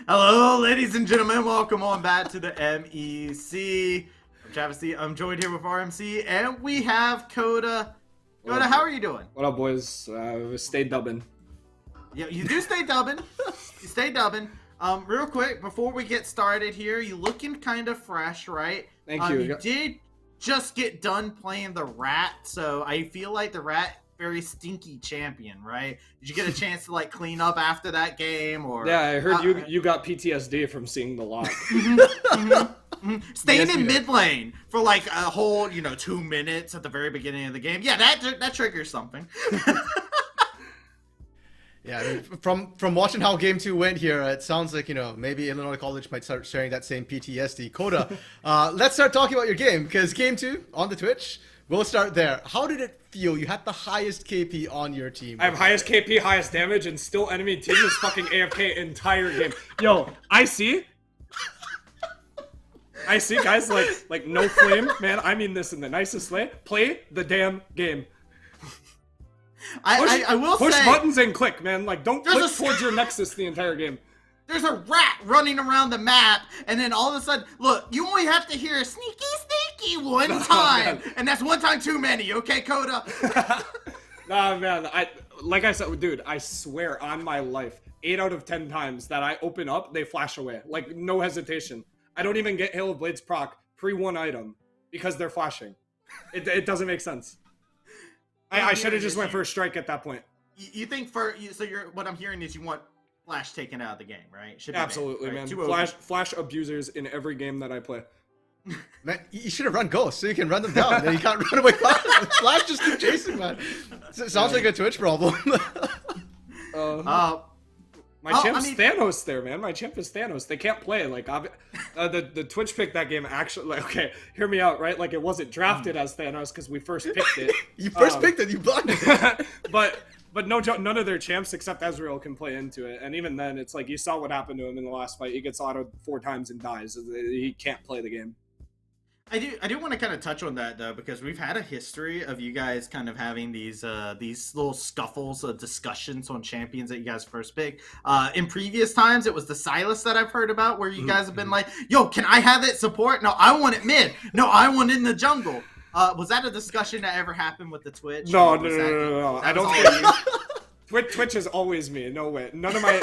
Hello, ladies and gentlemen. Welcome on back to the MEC. I'm Travis C. I'm joined here with RMC, and we have Kota. Kota, how are you doing? What up, boys? Stay dubbing. Yeah, you do stay dubbing. You stay dubbing. Real quick, before we get started here, you looking kind of fresh, right? Thank you. You did just get done playing the Rat, so I feel like the Rat very stinky champion, right? Did you get a chance to like clean up after that game, or? Yeah, I heard you got PTSD from seeing the lot. Staying in mid lane for like a whole 2 minutes at the very beginning of the game. Yeah, that triggers something. Yeah, I mean, from watching how Game 2 went here, it sounds like, maybe Illinois College might start sharing that same PTSD. Kota, let's start talking about your game, because Game 2 on the Twitch, we'll start there. How did it feel? You had the highest KP on your team. I have highest KP, highest damage, and still enemy team is fucking AFK entire game. Yo, I see guys like no flame, man. I mean this in the nicest way. Play the damn game. I will push say, buttons and click, man. Like, don't click towards your nexus the entire game. There's a rat running around the map, and then all of a sudden, look, you only have to hear sneaky, sneaky one time, and that's one time too many, okay, Kota? Nah, man, like I said, dude, I swear on my life, 8 out of 10 times that I open up, they flash away. Like, no hesitation. I don't even get Hail of Blades proc pre-1 item because they're flashing. It doesn't make sense. I should have just went for a strike at that point. You think what I'm hearing is you want Flash taken out of the game, right? Absolutely, banned, right? Man. Flash abusers in every game that I play. Man, you should have run Ghost so you can run them down. Then you can't run away fast. Flash just keep chasing, man. It sounds like a Twitch problem. My champ's Thanos there, man. My champ is Thanos. They can't play. Like, the Twitch picked that game actually. Like, okay, hear me out, right? Like, it wasn't drafted as Thanos because we first picked it. You first picked it. You blinded it. But no joke, none of their champs except Ezreal can play into it. And even then, it's like you saw what happened to him in the last fight. He gets autoed 4 times and dies. He can't play the game. I do want to kind of touch on that though, because we've had a history of you guys kind of having these little scuffles of discussions on champions that you guys first pick. In previous times, it was the Silas that I've heard about, where you guys have been like, "Yo, can I have it support? No, I want it mid. No, I want it in the jungle." Was that a discussion that ever happened with the Twitch? No. I don't think Twitch is always me. No way. None of my.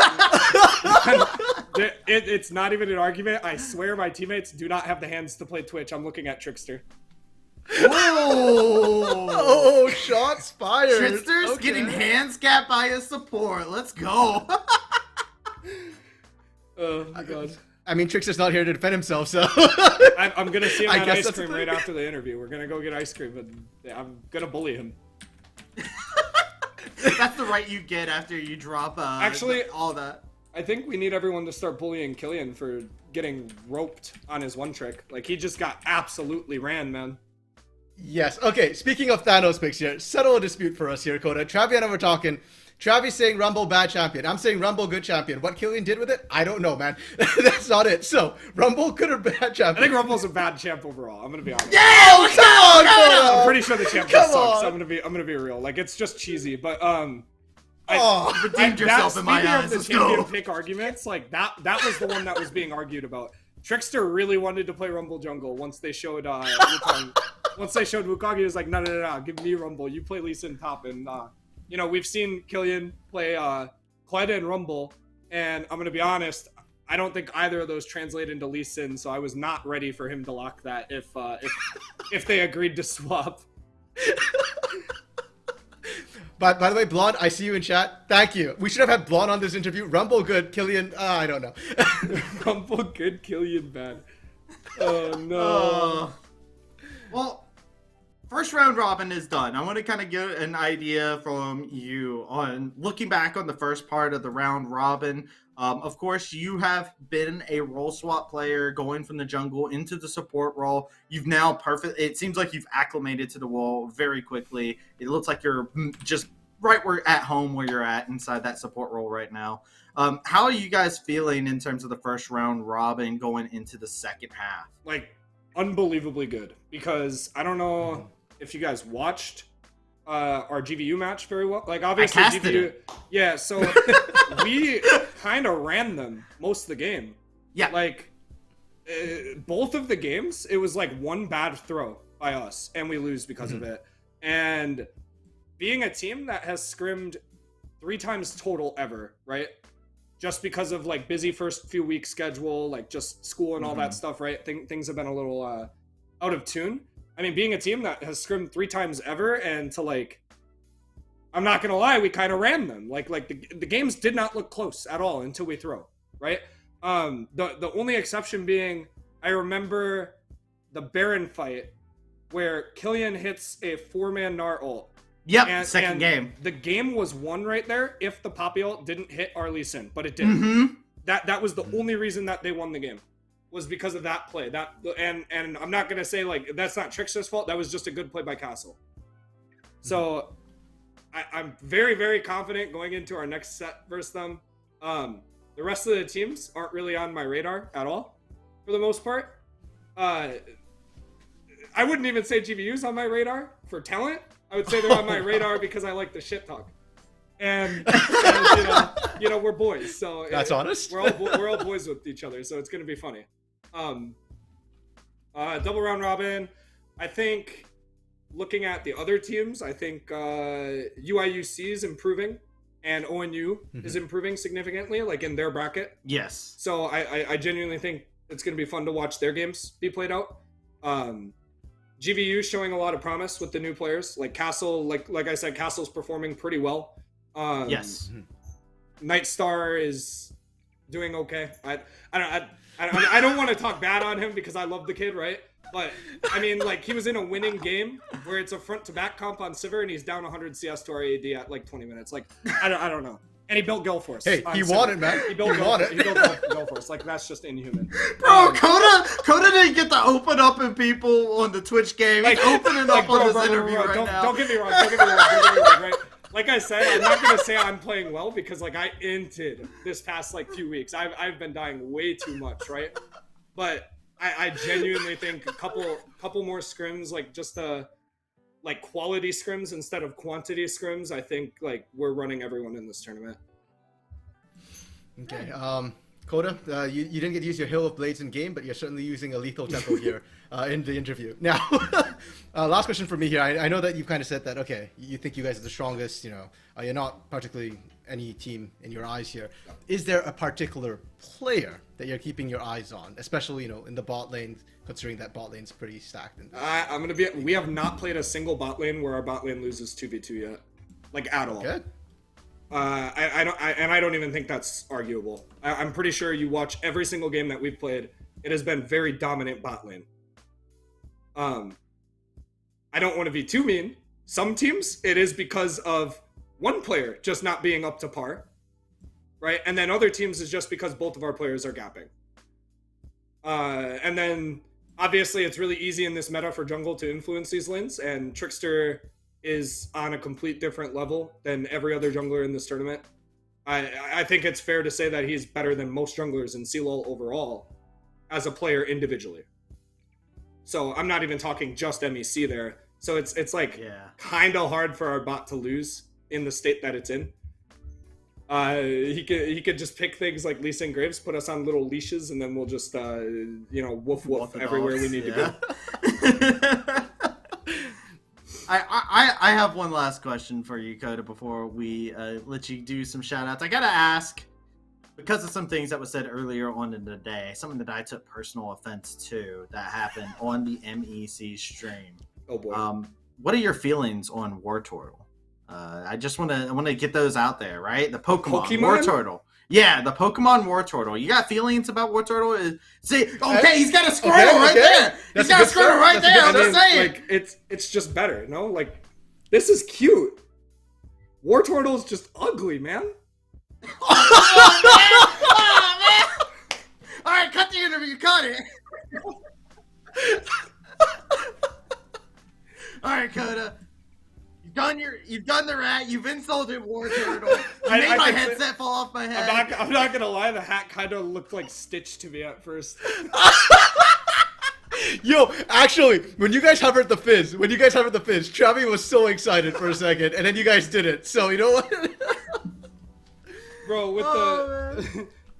It's not even an argument. I swear my teammates do not have the hands to play Twitch. I'm looking at Trickster. Oh, shots fired. Trickster's getting hands capped by his support. Let's go. Oh my god. I mean, Trickster's not here to defend himself, so... I'm gonna see him at ice cream right after the interview. We're gonna go get ice cream, and I'm gonna bully him. That's the right you get after you drop actually all that. I think we need everyone to start bullying Killian for getting roped on his one trick. Like, he just got absolutely ran, man. Yes. Okay, speaking of Thanos picks here, settle a dispute for us here, Kota. Travi and I were talking. Travi's saying Rumble bad champion. I'm saying Rumble good champion. What Killian did with it, I don't know, man. That's not it. So, Rumble good or bad champion? I think Rumble's a bad champ overall. I'm gonna be honest. Yeah, come on, Kota! I'm pretty sure the champ just sucks. I'm gonna be real. Like, it's just cheesy, but redeemed yourself in my eyes. Of the champion pick arguments, like that was the one that was being argued about. Trickster really wanted to play Rumble jungle once they showed once they showed Wukong. He was like, no, give me Rumble. You play Lee Sin top, and we've seen Killian play Kled and Rumble, and I'm gonna be honest, I don't think either of those translate into Lee Sin, so I was not ready for him to lock that if they agreed to swap. But by the way, Blonde, I see you in chat. Thank you. We should have had Blonde on this interview. Rumble good, Killian, I don't know. Rumble good, Killian bad. Oh no. Well, first round robin is done. I want to kind of get an idea from you on looking back on the first part of the round robin. Of course, you have been a role swap player going from the jungle into the support role. You've now it seems like you've acclimated to the role very quickly. It looks like you're just right at home where you're at inside that support role right now. How are you guys feeling in terms of the first round robin going into the second half? Like, unbelievably good, because I don't know if you guys watched our GVU match very well. Like, obviously GVU. Yeah, so kind of ran them most of the game. Yeah. Like, both of the games, it was like one bad throw by us, and we lose because of it. And being a team that has scrimmed 3 times total ever, right? Just because of like busy first few weeks schedule, like just school and all that stuff, right? Things have been a little out of tune. I mean, being a team that has scrimmed 3 times ever, and to like, I'm not gonna lie, we kind of ran them. Like the games did not look close at all until we throw, right? The only exception being, I remember the Baron fight where Killian hits a 4-man Gnar ult. Yep, second game. The game was won right there if the Poppy ult didn't hit our Lee Sin, but it didn't. That was the only reason that they won the game, was because of that play. And I'm not gonna say like that's not Trickster's fault. That was just a good play by Castle. So I'm very, very confident going into our next set versus them. The rest of the teams aren't really on my radar at all, for the most part. I wouldn't even say GVU's on my radar for talent. I would say they're on my radar because I like the shit talk. And you know, we're boys, so that's honest. We're all boys with each other, so it's gonna be funny. Double round robin. I think looking at the other teams, I think UIUC is improving, and ONU is improving significantly, like in their bracket. Yes. So I genuinely think it's gonna be fun to watch their games be played out. GVU showing a lot of promise with the new players, like Castle. Like I said, Castle's performing pretty well. Yes. Nightstar is doing okay. I don't want to talk bad on him because I love the kid, right? But I mean, like, he was in a winning game where it's a front to back comp on Sivir, and he's down 100 CS to our AD at like 20 minutes. Like, I don't know. And he built Galeforce. Hey, he won it, man. He built Galeforce. He built Galeforce. Like, that's just inhuman. Bro, Kota didn't get to open up in people on the Twitch game. He's opening up on this interview right now. Don't get me wrong. Don't get me wrong, right? Like I said, I'm not gonna say I'm playing well because like I inted this past like few weeks. I've been dying way too much, right? But I genuinely think a couple more scrims, like just like quality scrims instead of quantity scrims. I think like we're running everyone in this tournament. Okay. Kota, you didn't get to use your Hill of Blades in game, but you're certainly using a lethal tempo here in the interview. Now, last question for me here. I know that you've kind of said that, okay, you think you guys are the strongest, you know, you're not particularly any team in your eyes here. Is there a particular player that you're keeping your eyes on, especially, you know, in the bot lane, considering that bot lane's pretty stacked? We have not played a single bot lane where our bot lane loses 2v2 yet, like at all. Good. I don't even think that's arguable. I'm pretty sure you watch every single game that we've played, it has been very dominant bot lane. I don't want to be too mean. Some teams, it is because of one player just not being up to par, right? And then other teams is just because both of our players are gapping. And then obviously it's really easy in this meta for jungle to influence these lanes, and Trickster is on a complete different level than every other jungler in this tournament. I think it's fair to say that he's better than most junglers in CLoL overall as a player individually. So I'm not even talking just MEC there. So it's like kind of hard for our bot to lose in the state that it's in. He could just pick things like Lee Sin Graves, put us on little leashes, and then we'll just woof woof everywhere we need to go. I have one last question for you, Kota, before we let you do some shout outs. I gotta ask, because of some things that was said earlier on in the day, something that I took personal offense to that happened on the MEC stream. Oh boy. What are your feelings on War Turtle? I just want to get those out there, right? The Pokemon War Turtle. Yeah, the Pokemon War Turtle. You got feelings about War Turtle? He's got a Squirtle there. He's got a Squirtle right there. I'm just saying. Like, it's just better, no? Like, this is cute. War Turtle's just ugly, man. Oh, man. All right, cut the interview. Cut it. All right, Kota. You've done the rat. You've insulted War Turtle. You made my headset fall off my head. I'm not gonna lie. The hat kind of looked like Stitch to me at first. Yo, actually, when you guys hovered the fizz, Travi was so excited for a second, and then you guys did it. So you know what? Bro, with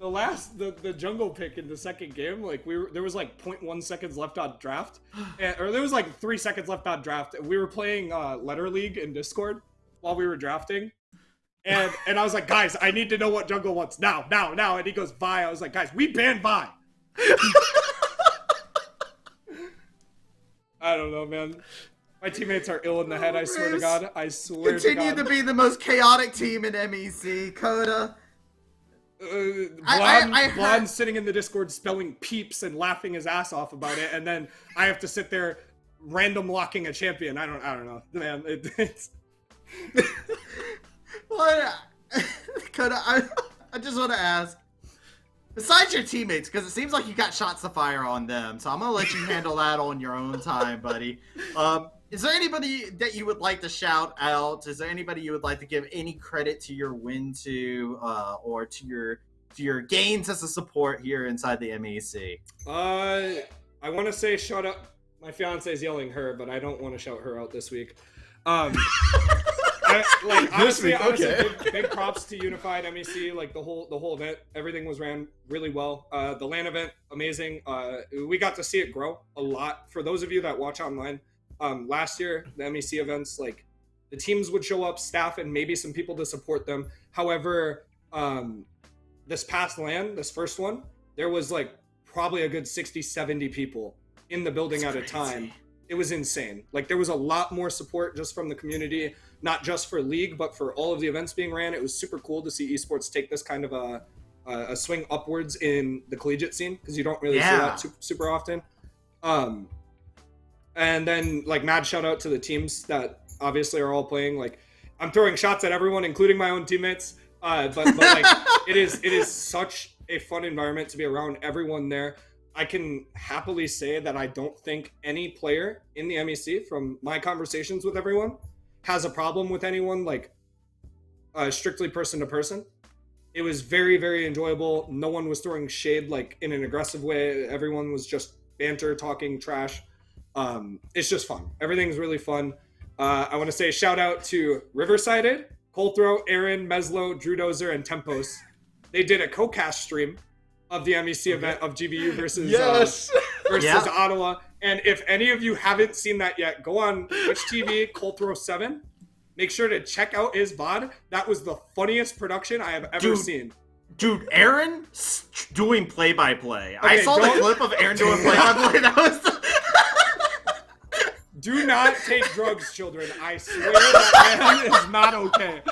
Oh, the jungle pick in the second game, like there was like 0.1 seconds left on draft, or there was like 3 seconds left on draft. We were playing Letter League in Discord while we were drafting, and I was like, guys, I need to know what jungle wants now, and he goes Vi. I was like, guys, we banned Vi. I don't know, man. My teammates are ill in the head. I swear to God. I swear Continue to God. to be the most chaotic team in MEC, Kota. Blonde sitting in the Discord spelling peeps and laughing his ass off about it, and then I have to sit there random locking a champion. I don't know, man. It's What? Kota, I just want to ask. Besides your teammates, because it seems like you got shots to fire on them, so I'm gonna let you handle that on your own time, buddy. Is there anybody that you would like to shout out? Is there anybody you would like to give any credit to your win to, or to your gains as a support here inside the MEC? I want to say shout out. My fiance is yelling her, but I don't want to shout her out this week. Honestly, big props to Unified MEC. Like the whole event, everything was ran really well. The LAN event, amazing. We got to see it grow a lot. For those of you that watch online, last year the MEC events, like the teams would show up, staff, and maybe some people to support them. However, this past LAN, this first one, there was like probably a good 60-70 people in the building at a time. It was insane. Like there was a lot more support just from the community, not just for League, but for all of the events being ran. It was super cool to see esports take this kind of a swing upwards in the collegiate scene, because you don't really see that super often. And then like mad shout out to the teams that obviously are all playing. Like I'm throwing shots at everyone, including my own teammates. But like it is such a fun environment to be around everyone there. I can happily say that I don't think any player in the MEC, from my conversations with everyone, has a problem with anyone, like strictly person to person. It was very, very enjoyable. No one was throwing shade like in an aggressive way. Everyone was just banter, talking trash. It's just fun. Everything's really fun. I want to say shout out to Riversided, Colthrow, Aaron, Meslo, Drew Dozer, and Tempos. They did a co-cast stream of the MEC event of GBU versus Ottawa. And if any of you haven't seen that yet, go on Twitch TV, Colthrow7. Make sure to check out his VOD. That was the funniest production I have ever seen. Dude, Aaron doing play-by-play. Okay, I saw the clip of Aaron doing play-by-play. That was... Do not take drugs, children. I swear that man is not okay.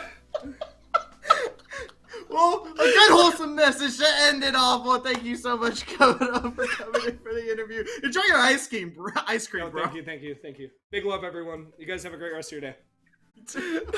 Well, a good wholesome message to end it off. Well, thank you so much, Kota, for coming in for the interview. Enjoy your ice cream, bro. Thank you. Big love, everyone. You guys have a great rest of your day.